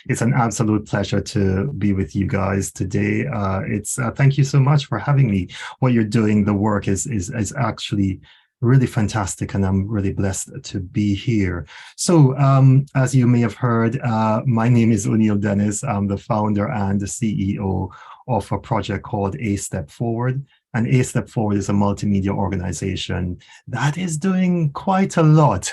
It's an absolute pleasure to be with you guys today. It's Thank you so much for having me. What you're doing, the work is actually really fantastic, and I'm really blessed to be here. So, as you may have heard, my name is O'Neill Dennis. I'm the founder and the CEO of a project called AStepFwd. And AStepFwd is a multimedia organization that is doing quite a lot.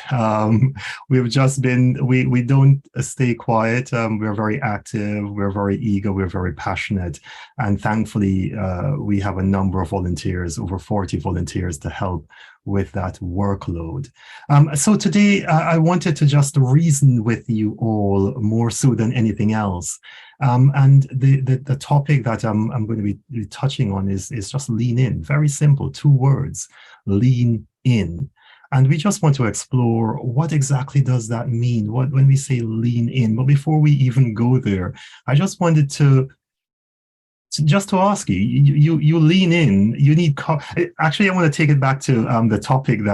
We don't stay quiet. We're very active, we're very eager, we're very passionate. And thankfully, we have a number of volunteers, over 40 volunteers to help with that workload. So today I wanted to just reason with you all more so than anything else. And the topic that I'm going to be touching on is just lean in. Very simple, two words: lean in. And we just want to explore what exactly does that mean? What when we say lean in? But before we even go there, I just wanted to just to ask you, you lean in. You need actually. I want to take it back to the topic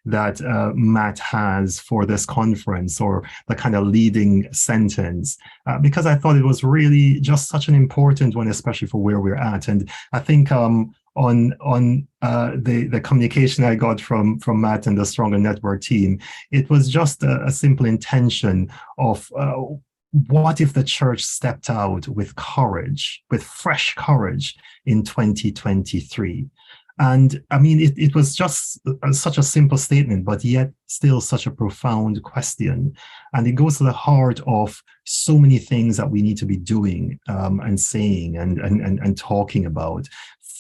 that Matt has for this conference, or the kind of leading sentence, because I thought it was really just such an important one, especially for where we're at. And I think on the communication I got from Matt and the Stronger Network team, it was just a simple intention of what if the church stepped out with courage, with fresh courage in 2023? And I mean, it was just such a simple statement, but yet still such a profound question. And it goes to the heart of so many things that we need to be doing and saying and talking about.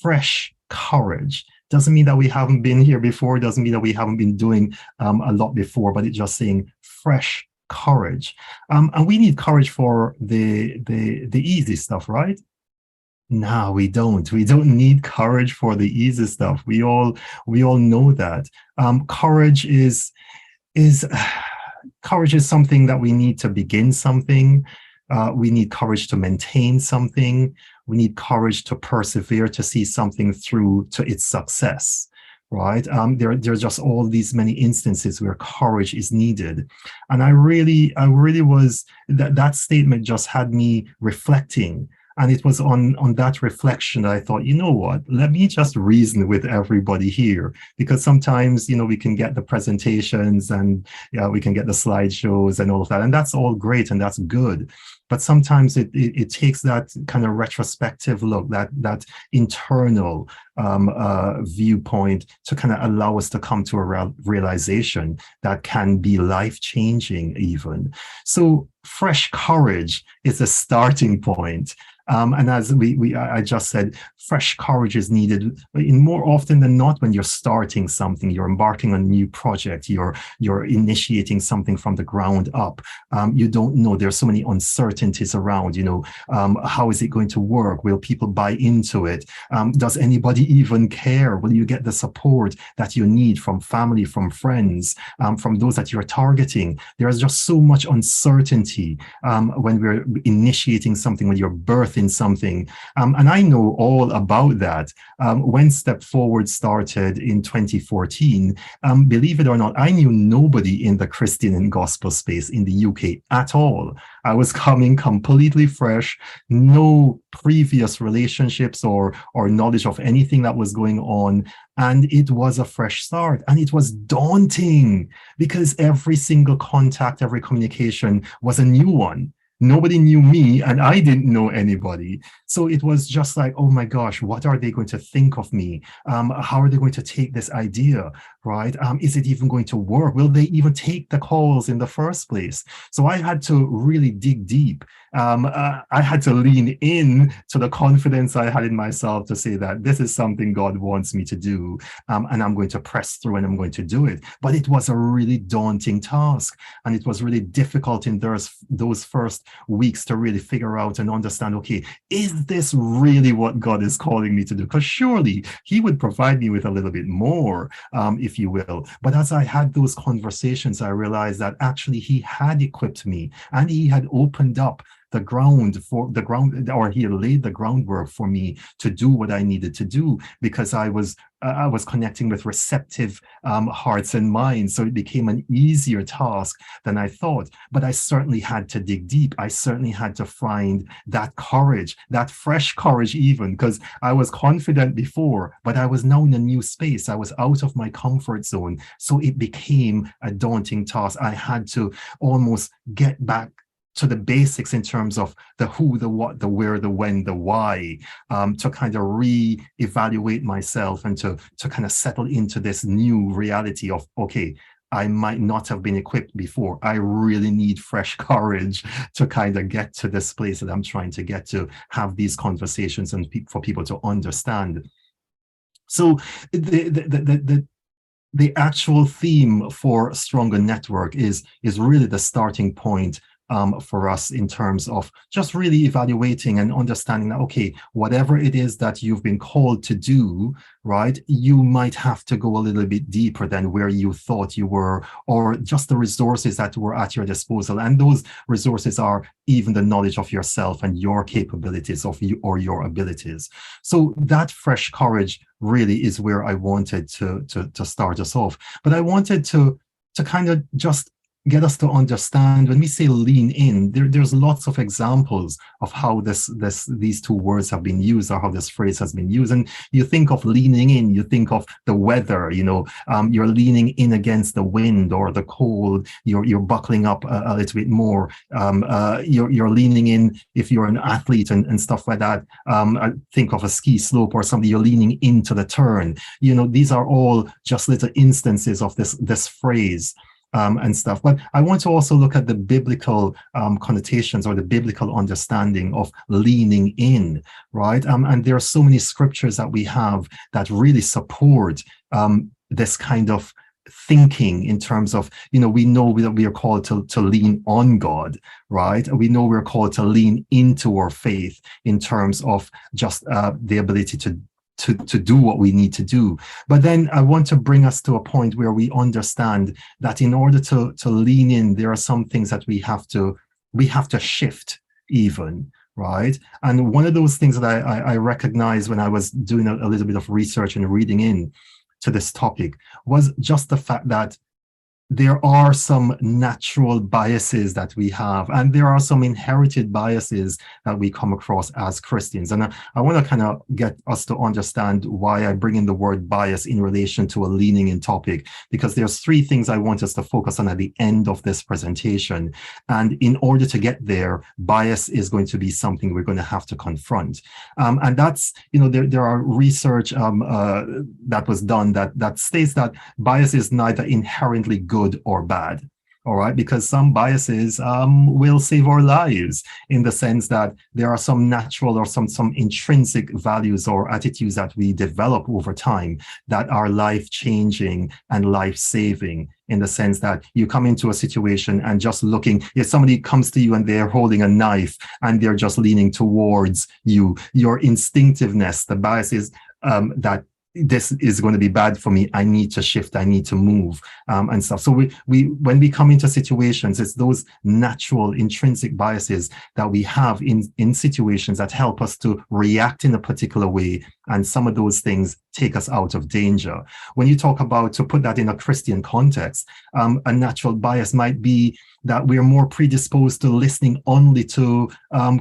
Fresh courage doesn't mean that we haven't been here before, doesn't mean that we haven't been doing a lot before, but it's just saying fresh courage. And we need courage for the easy stuff, right? No, we don't. We don't need courage for the easy stuff. We all know that. Courage is courage is something that we need to begin something. We need courage to maintain something. We need courage to persevere, to see something through to its success. Right? There's just all these many instances where courage is needed. And I really was, that statement just had me reflecting. And it was on that reflection that I thought, you know what, let me just reason with everybody here, because sometimes, we can get the presentations and we can get the slideshows and all of that. And that's all great and that's good. But sometimes it takes that kind of retrospective look, that internal viewpoint to kind of allow us to come to a realization that can be life-changing even. So fresh courage is a starting point. And as I just said, fresh courage is needed in more often than not when you're starting something, you're embarking on a new project, you're initiating something from the ground up. You don't know, there's so many uncertainties around, how is it going to work? Will people buy into it? Does anybody even care? Will you get the support that you need from family, from friends, from those that you're targeting? There's just so much uncertainty when we're initiating something, when you're birthing something. And I know all about that. When Step FWD started in 2014, believe it or not, I knew nobody in the Christian and gospel space in the UK at all. I was coming completely fresh, no previous relationships or knowledge of anything that was going on. And it was a fresh start. And it was daunting because every single contact, every communication was a new one. Nobody knew me and I didn't know anybody. So it was just like, oh my gosh, what are they going to think of me? How are they going to take this idea, right? Is it even going to work? Will they even take the calls in the first place? So I had to really dig deep. I had to lean in to the confidence I had in myself to say that this is something God wants me to do, and I'm going to press through and I'm going to do it. But it was a really daunting task, and it was really difficult in those first weeks to really figure out and understand, okay, is this really what God is calling me to do? Because surely he would provide me with a little bit more, if you will. But as I had those conversations, I realized that actually he had equipped me and he had opened up the ground for the ground, or he laid the groundwork for me to do what I needed to do, because I was connecting with receptive hearts and minds. So it became an easier task than I thought. But I certainly had to dig deep. I certainly had to find that courage, that fresh courage even, because I was confident before, but I was now in a new space. I was out of my comfort zone. So it became a daunting task. I had to almost get back to the basics in terms of the who, the what, the where, the when, the why, to kind of re-evaluate myself and to kind of settle into this new reality of, okay, I might not have been equipped before. I really need fresh courage to kind of get to this place that I'm trying to get to, have these conversations and for people to understand. So the actual theme for Stronger Network is really the starting point for us in terms of just really evaluating and understanding that, okay, whatever it is that you've been called to do, right, you might have to go a little bit deeper than where you thought you were, or just the resources that were at your disposal. And those resources are even the knowledge of yourself and your capabilities of you or your abilities. So that fresh courage really is where I wanted to start us off. But I wanted to kind of just get us to understand, when we say lean in, there's lots of examples of how these two words have been used, or how this phrase has been used. And you think of leaning in, you think of the weather, you're leaning in against the wind or the cold, you're buckling up a little bit more, you're leaning in if you're an athlete and stuff like that. I think of a ski slope or something, you're leaning into the turn. These are all just little instances of this phrase. And stuff. But I want to also look at the biblical connotations, or the biblical understanding of leaning in, right? And there are so many scriptures that we have that really support this kind of thinking, in terms of, we know that we are called to lean on God, right? We know we're called to lean into our faith in terms of just the ability to do what we need to do. But then I want to bring us to a point where we understand that in order to lean in, there are some things that we have to shift even, right? And one of those things that I recognized when I was doing a little bit of research and reading in to this topic was just the fact that there are some natural biases that we have, and there are some inherited biases that we come across as Christians. And I want to kind of get us to understand why I bring in the word bias in relation to a leaning in topic, because there's three things I want us to focus on at the end of this presentation. And in order to get there, bias is going to be something we're going to have to confront. And that's, there are research that was done that states that bias is neither inherently good or bad. All right, because some biases will save our lives, in the sense that there are some natural or some intrinsic values or attitudes that we develop over time that are life-changing and life-saving, in the sense that you come into a situation and just looking, if somebody comes to you and they're holding a knife and they're just leaning towards you, your instinctiveness, the bias is that this is going to be bad for me. I need to shift. I need to move and stuff. So we when we come into situations, it's those natural intrinsic biases that we have in situations that help us to react in a particular way. And some of those things take us out of danger. When you talk about, to put that in a Christian context, a natural bias might be that we're more predisposed to listening only to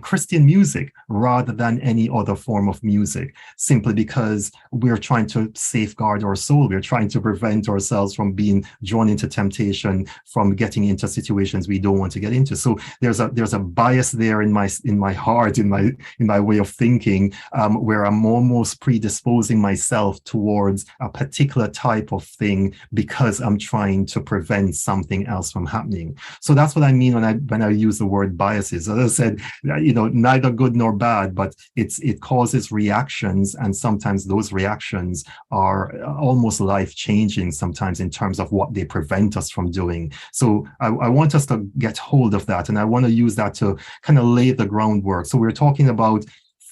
Christian music rather than any other form of music, simply because we're trying to safeguard our soul. We're trying to prevent ourselves from being drawn into temptation, from getting into situations we don't want to get into. So there's a bias there in my heart, in my way of thinking, where I'm almost predisposing myself towards a particular type of thing because I'm trying to prevent something else from happening. So that's what I mean when I use the word biases. As I said, neither good nor bad, but it causes reactions, and sometimes those reactions are almost life-changing sometimes in terms of what they prevent us from doing. So I want us to get hold of that, and I want to use that to kind of lay the groundwork. So we're talking about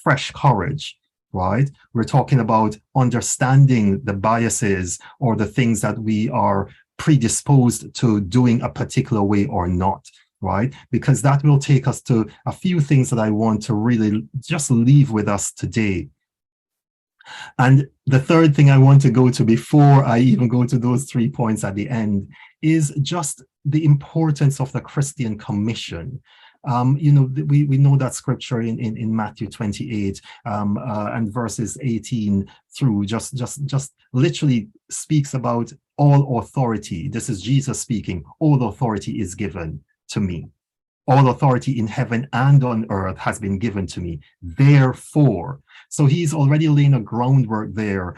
fresh courage, right? We're talking about understanding the biases or the things that we are predisposed to doing a particular way or not. right? Because that will take us to a few things that I want to really just leave with us today. And the third thing I want to go to before I even go to those 3 points at the end is just the importance of the Christian commission. We know that scripture in Matthew 28 and verses 18 through just literally speaks about all authority. This is Jesus speaking. All authority is given to me. All authority in heaven and on earth has been given to me. Therefore, so he's already laying a groundwork there,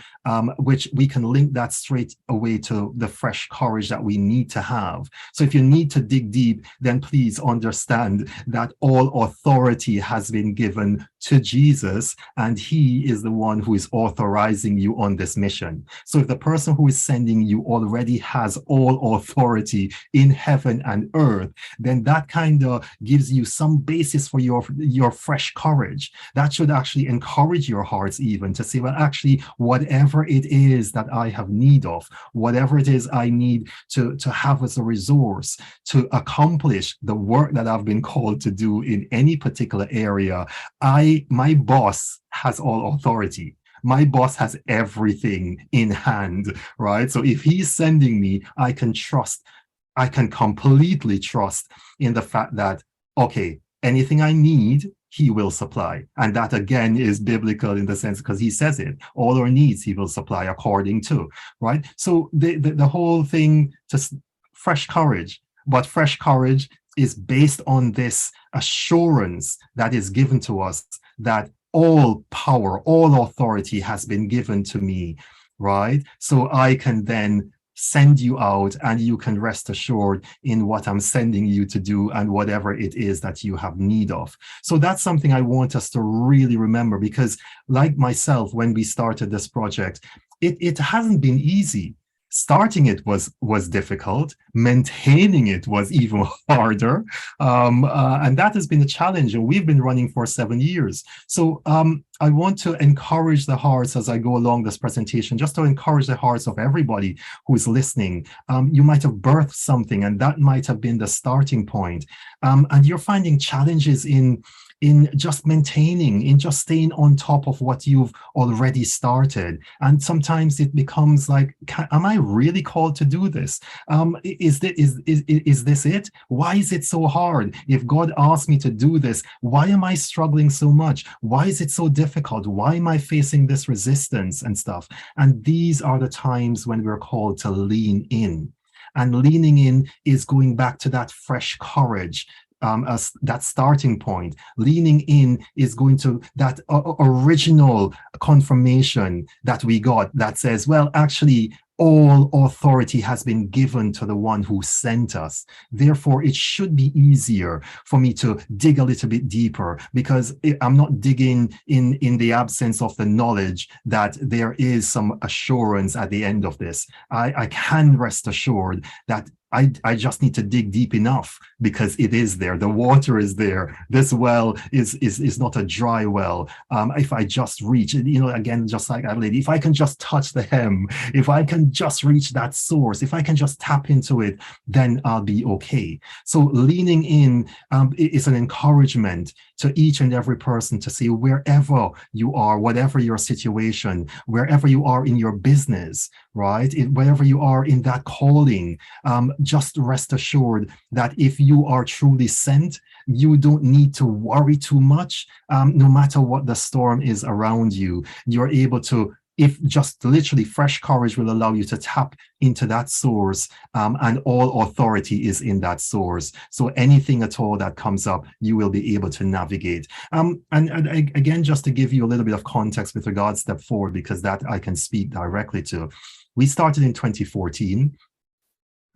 which we can link that straight away to the fresh courage that we need to have. So if you need to dig deep, then please understand that all authority has been given to Jesus, and he is the one who is authorizing you on this mission. So if the person who is sending you already has all authority in heaven and earth, then that kind of gives you some basis for your fresh courage. That should actually encourage your hearts even to say, well, actually, whatever it is that I have need of, whatever it is I need to have as a resource to accomplish the work that I've been called to do in any particular area, my boss has all authority. My boss has everything in hand, right? So if he's sending me, I can completely trust in the fact that, okay, anything I need, he will supply. And that again is biblical in the sense, because he says it, all our needs he will supply according to, right? So the whole thing, just fresh courage, but fresh courage is based on this assurance that is given to us that all power, all authority has been given to me, right? So I can then send you out and you can rest assured in what I'm sending you to do and whatever it is that you have need of. So that's something I want us to really remember, because like myself, when we started this project, it hasn't been easy. Starting it was difficult. Maintaining it was even harder, and that has been a challenge. And we've been running for 7 years. So I want to encourage the hearts as I go along this presentation, just to encourage the hearts of everybody who is listening. You might have birthed something, and that might have been the starting point. And you're finding challenges in just maintaining, in just staying on top of what you've already started. And sometimes it becomes like, am I really called to do this? Is this it? Why is it so hard? If God asked me to do this, why am I struggling so much? Why is it so difficult? Why am I facing this resistance and stuff? And these are the times when we're called to lean in. And leaning in is going back to that fresh courage, as that starting point. Leaning in is going to that original confirmation that we got that says, well, actually, all authority has been given to the one who sent us. Therefore, it should be easier for me to dig a little bit deeper, because I'm not digging in the absence of the knowledge that there is some assurance at the end of this. I can rest assured that I just need to dig deep enough, because it is there. The water is there. This well is not a dry well. If I just reach, again, just like that lady, if I can just touch the hem, if I can just reach that source, if I can just tap into it, then I'll be okay. So leaning in is an encouragement to each and every person to say, wherever you are, whatever your situation, wherever you are in your business, right? Wherever you are in that calling, just rest assured that if you are truly sent, you don't need to worry too much. No matter what the storm is around you, you're able to, if just literally fresh courage will allow you to tap into that source, and all authority is in that source. So anything at all that comes up, you will be able to navigate. And again, just to give you a little bit of context with regards to Step Forward, because that I can speak directly to. We started in 2014.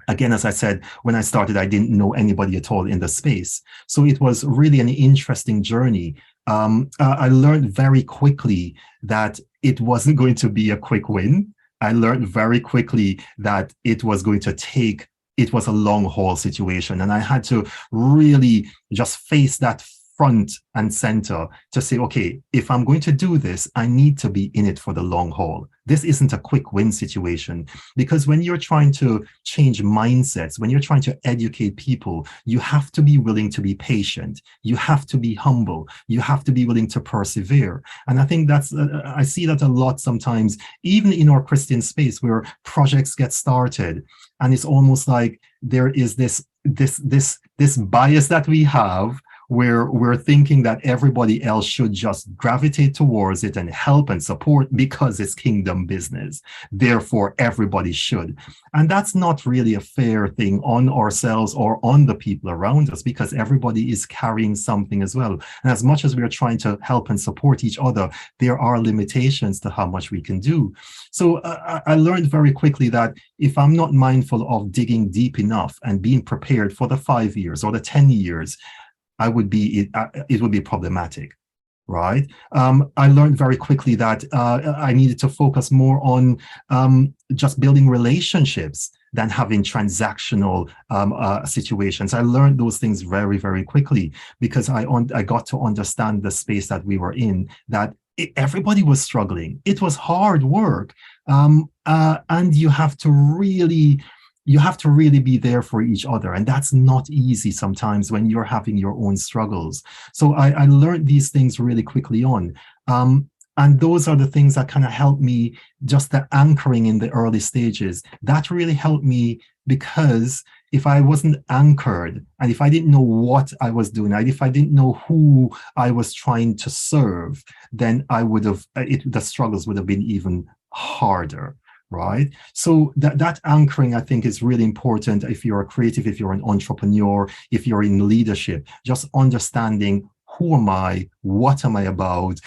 Again, as I said, when I started, I didn't know anybody at all in the space. So it was really an interesting journey. I learned very quickly that it wasn't going to be a quick win. I learned very quickly that it was a long haul situation. And I had to really just face that front and center to say, okay, if I'm going to do this, I need to be in it for the long haul. This isn't a quick win situation, because when you're trying to change mindsets, when you're trying to educate people, you have to be willing to be patient. You have to be humble. You have to be willing to persevere. And I think that's, I see that a lot sometimes, even in our Christian space, where projects get started, and it's almost like there is this bias that we have, where we're thinking that everybody else should just gravitate towards it and help and support because it's kingdom business. Therefore, everybody should. And that's not really a fair thing on ourselves or on the people around us, because everybody is carrying something as well. And as much as we're trying to help and support each other, there are limitations to how much we can do. So I learned very quickly that if I'm not mindful of digging deep enough and being prepared for the 5 years or the 10 years, it would be problematic, right? I learned very quickly that I needed to focus more on just building relationships than having transactional situations. I learned those things very, very quickly, because I got to understand the space that we were in, that everybody was struggling. It was hard work, and you have to really be there for each other. And that's not easy sometimes when you're having your own struggles. So I learned these things really quickly on. And those are the things that kind of helped me, just the anchoring in the early stages. That really helped me, because if I wasn't anchored, and if I didn't know what I was doing, if I didn't know who I was trying to serve, then the struggles would have been even harder. Right? So that anchoring, I think, is really important if you're a creative, if you're an entrepreneur, if you're in leadership, just understanding, who am I? What am I about?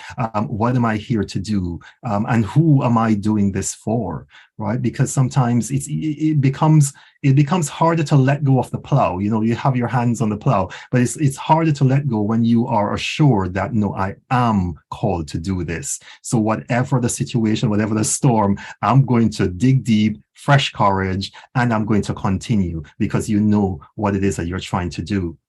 What am I here to do? And who am I doing this for? Right? Because sometimes it becomes harder to let go of the plow. You know, you have your hands on the plow, but it's harder to let go when you are assured that, no, I am called to do this. So whatever the situation, whatever the storm, I'm going to dig deep, fresh courage, and I'm going to continue, because you know what it is that you're trying to do.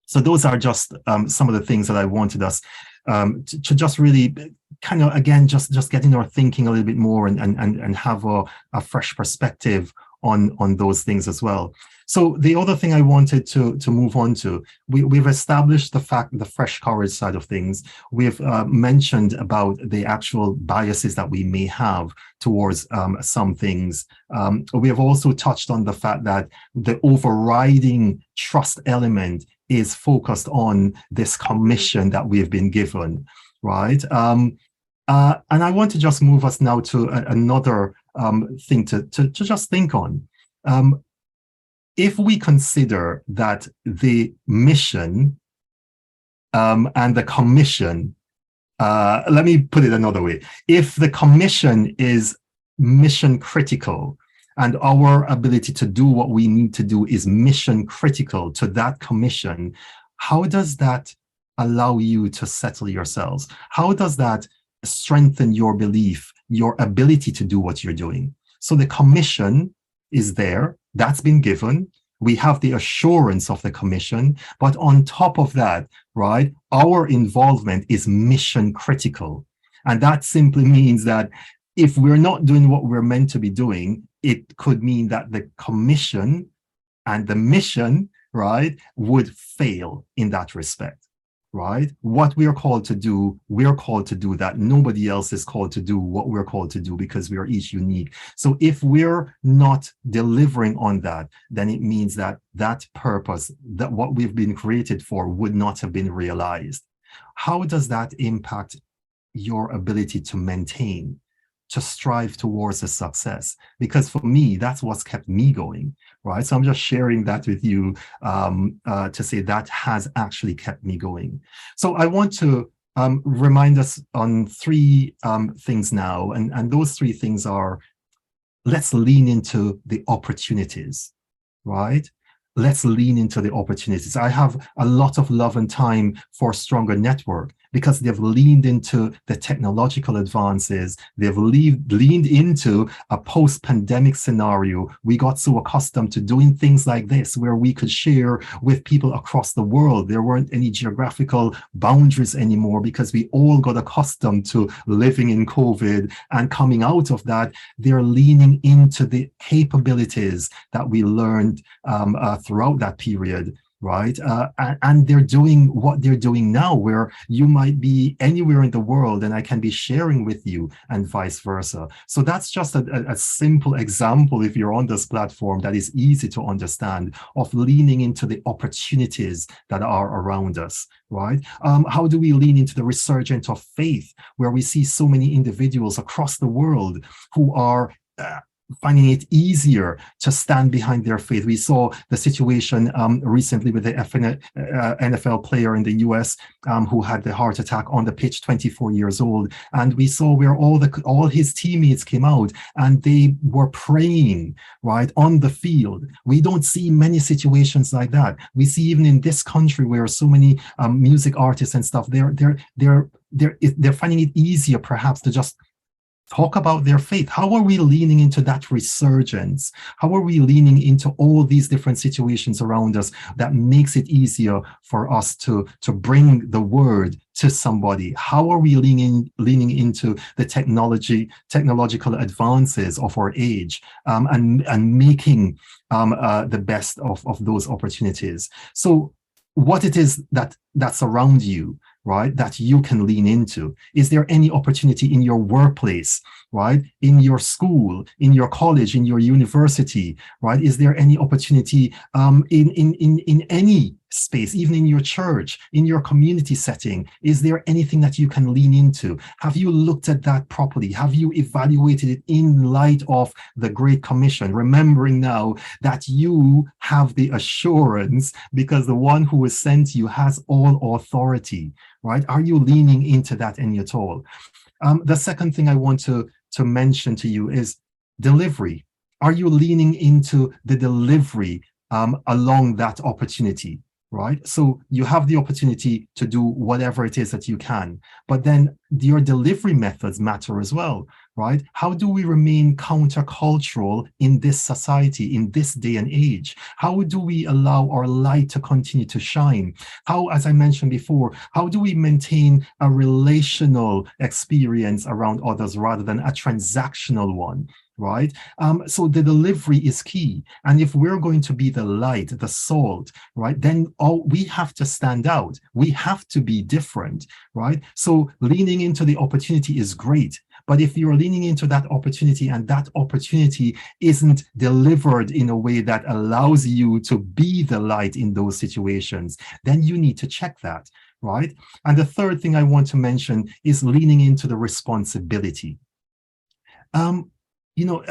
So those are just some of the things that I wanted us to just really kind of, again, just getting our thinking a little bit more and have a fresh perspective on those things as well. So the other thing I wanted to move on to, we've established the fresh courage side of things. We've mentioned about the actual biases that we may have towards some things. We have also touched on the fact that the overriding trust element is focused on this commission that we've been given, right? And I want to just move us now to another thing to just think on. If we consider that the mission and the commission, let me put it another way. If the commission is mission critical, and our ability to do what we need to do is mission critical to that commission, how does that allow you to settle yourselves? How does that strengthen your belief, your ability to do what you're doing? So the commission is there, that's been given. We have the assurance of the commission, but on top of that, right, our involvement is mission critical. And that simply means that if we're not doing what we're meant to be doing, it could mean that the commission and the mission, right, would fail in that respect, right? What we are called to do, we're called to do that. Nobody else is called to do what we're called to do, because we are each unique. So if we're not delivering on that, then it means that that purpose, that what we've been created for, would not have been realized. How does that impact your ability to maintain, to strive towards a success? Because for me, that's what's kept me going, right? So I'm just sharing that with you to say that has actually kept me going. So I want to remind us on three things now, and those three things are: let's lean into the opportunities, right? Let's lean into the opportunities. I have a lot of love and time for Stronger Network, because they've leaned into the technological advances. They've leaned into a post-pandemic scenario. We got so accustomed to doing things like this, where we could share with people across the world. There weren't any geographical boundaries anymore, because we all got accustomed to living in COVID. And coming out of that, they're leaning into the capabilities that we learned throughout that period. Right. And they're doing what they're doing now, where you might be anywhere in the world and I can be sharing with you, and vice versa. So that's just a simple example, if you're on this platform, that is easy to understand, of leaning into the opportunities that are around us. Right. How do we lean into the resurgence of faith, where we see so many individuals across the world who are finding it easier to stand behind their faith? We saw the situation recently with the NFL player in the US who had the heart attack on the pitch, 24 years old. And we saw where all his teammates came out and they were praying, right, on the field. We don't see many situations like that. We see even in this country, where so many music artists and stuff, they're finding it easier perhaps to just talk about their faith. How are we leaning into that resurgence? How are we leaning into all these different situations around us that makes it easier for us to bring the word to somebody? How are we leaning into the technological advances of our age, and making the best of those opportunities? So what it is that's around you, right, that you can lean into. Is there any opportunity in your workplace, right, in your school, in your college, in your university, right? Is there any opportunity in any space, even in your church, in your community setting? Is there anything that you can lean into? Have you looked at that properly? Have you evaluated it in light of the Great Commission, remembering now that you have the assurance because the one who has sent you has all authority, right? Are you leaning into that any at all? The second thing I want to mention to you is delivery. Are you leaning into the delivery along that opportunity? Right? So you have the opportunity to do whatever it is that you can, but then your delivery methods matter as well, right? How do we remain countercultural in this society, in this day and age? How do we allow our light to continue to shine? How, as I mentioned before, how do we maintain a relational experience around others rather than a transactional one? Right? So the delivery is key. And if we're going to be the light, the salt, right, then we have to stand out. We have to be different, right? So leaning into the opportunity is great. But if you're leaning into that opportunity and that opportunity isn't delivered in a way that allows you to be the light in those situations, then you need to check that, right? And the third thing I want to mention is leaning into the responsibility. You know,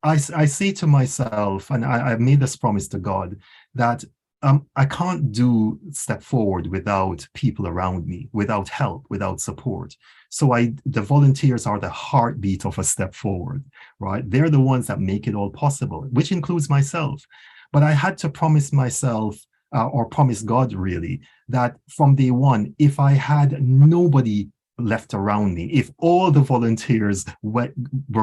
I say to myself, and I made this promise to God, that I can't do Step Forward without people around me, without help, without support. So the volunteers are the heartbeat of a Step Forward, right? They're the ones that make it all possible, which includes myself. But I had to promise myself, or promise God really, that from day one, if I had nobody left around me, if all the volunteers were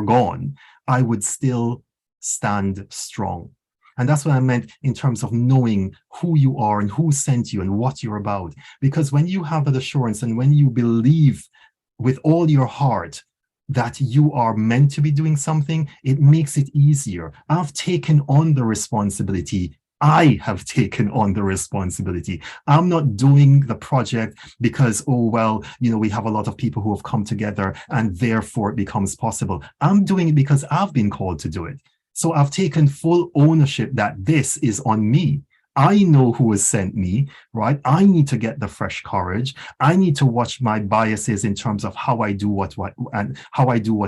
gone, I would still stand strong. And that's what I meant in terms of knowing who you are and who sent you and what you're about. Because when you have that assurance and when you believe with all your heart that you are meant to be doing something, it makes it easier. I've taken on the responsibility. I have taken on the responsibility. I'm not doing the project because, oh, well, you know, we have a lot of people who have come together and therefore it becomes possible. I'm doing it because I've been called to do it. So I've taken full ownership that this is on me. I know who has sent me, right? I need to get the fresh courage. I need to watch my biases in terms of how I do what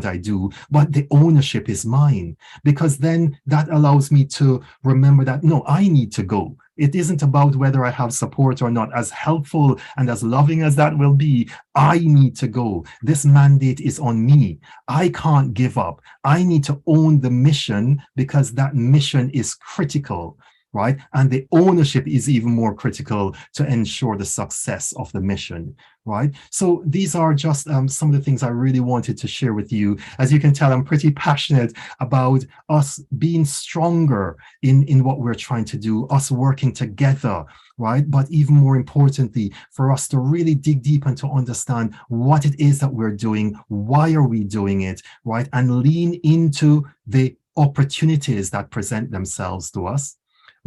I do. But the ownership is mine, because then that allows me to remember that, no, I need to go. It isn't about whether I have support or not. As helpful and as loving as that will be, I need to go. This mandate is on me. I can't give up. I need to own the mission because that mission is critical. right? And the ownership is even more critical to ensure the success of the mission, right? So these are just some of the things I really wanted to share with you. As you can tell, I'm pretty passionate about us being stronger in what we're trying to do, us working together, right? But even more importantly, for us to really dig deep and to understand what it is that we're doing, why are we doing it, right? And lean into the opportunities that present themselves to us,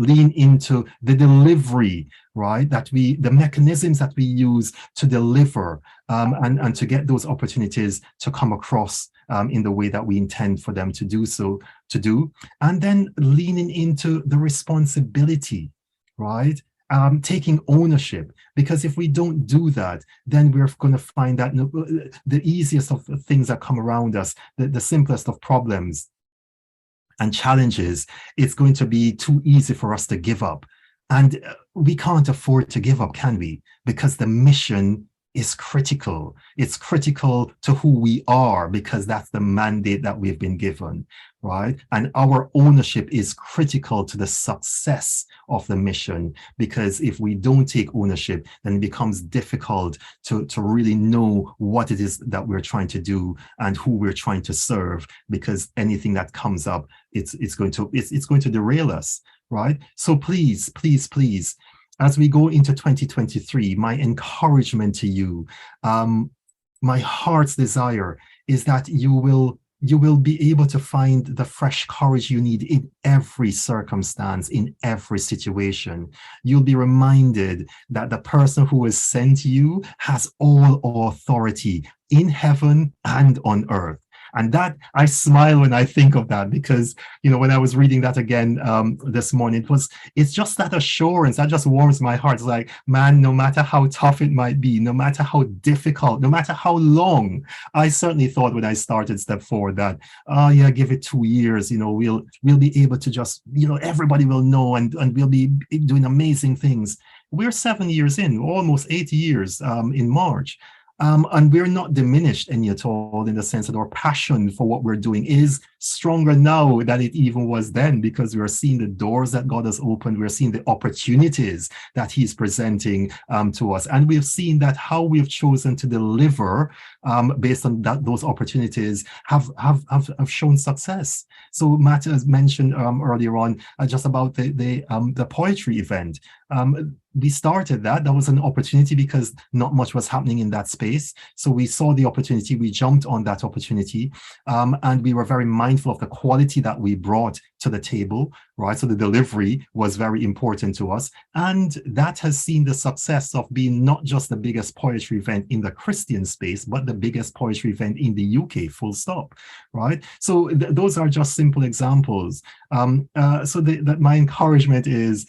lean into the delivery, right? The mechanisms that we use to deliver and to get those opportunities to come across in the way that we intend for them to do. And then leaning into the responsibility, right? Taking ownership, because if we don't do that, then we're going to find that the easiest of things that come around us, the simplest of problems and challenges, it's going to be too easy for us to give up. And we can't afford to give up, can we? Because the mission is critical. It's critical to who we are, because that's the mandate that we've been given, right? And our ownership is critical to the success of the mission, because if we don't take ownership, then it becomes difficult to really know what it is that we're trying to do and who we're trying to serve, because anything that comes up, it's going to derail us, right? So please, as we go into 2023, my encouragement to you, my heart's desire is that you will be able to find the fresh courage you need in every circumstance, in every situation. You'll be reminded that the person who has sent you has all authority in heaven and on earth. And that, I smile when I think of that, because, when I was reading that again this morning, it's just that assurance that just warms my heart. It's like, man, no matter how tough it might be, no matter how difficult, no matter how long, I certainly thought when I started Step Forward that, oh yeah, give it 2 years, we'll be able to just, everybody will know and we'll be doing amazing things. We're 7 years in, almost 8 years in March. And we're not diminished any at all, in the sense that our passion for what we're doing is stronger now than it even was then, because we're seeing the doors that God has opened. We're seeing the opportunities that He's presenting to us. And we've seen that how we've chosen to deliver based on those opportunities have shown success. So Matt has mentioned earlier on just about the poetry event. We started that. That was an opportunity because not much was happening in that space. So we saw the opportunity, we jumped on that opportunity, and we were very mindful of the quality that we brought to the table, right? So the delivery was very important to us. And that has seen the success of being not just the biggest poetry event in the Christian space, but the biggest poetry event in the UK, full stop, right? So those are just simple examples. So my encouragement is,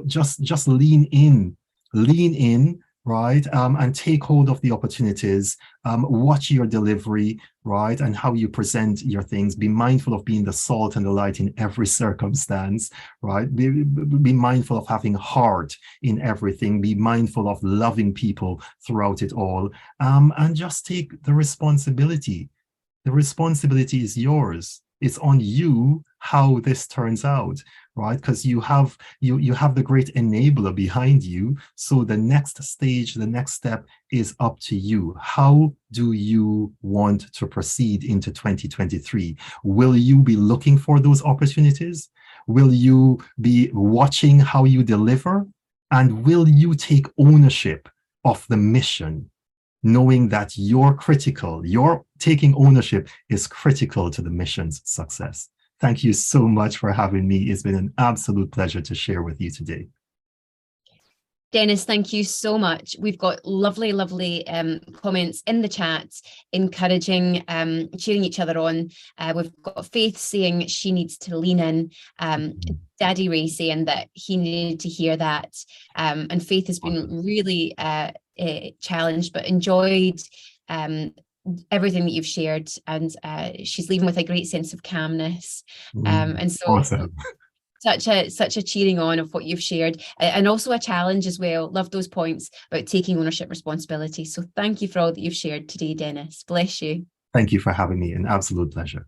just lean in, right? And take hold of the opportunities, watch your delivery, right? And how you present your things. Be mindful of being the salt and the light in every circumstance, right? Be mindful of having heart in everything. Be mindful of loving people throughout it all. And just take the responsibility. The responsibility is yours. It's on you how this turns out, right? Because you have the great enabler behind you. So the next stage, the next step is up to you. How do you want to proceed into 2023? Will you be looking for those opportunities? Will you be watching how you deliver? And will you take ownership of the mission, knowing that you're critical, your taking ownership is critical to the mission's success? Thank you so much for having me. It's been an absolute pleasure to share with you today. Dennis, thank you so much. We've got lovely comments in the chat, encouraging, cheering each other on. We've got Faith saying she needs to lean in. Daddy Ray saying that he needed to hear that. And Faith has been really challenged, but enjoyed everything that you've shared, and she's leaving with a great sense of calmness. And so awesome. Such a cheering on of what you've shared, and also a challenge as well. Love those points about taking ownership, responsibility. So thank you for all that you've shared today, Dennis. Bless you. Thank you for having me. An absolute pleasure.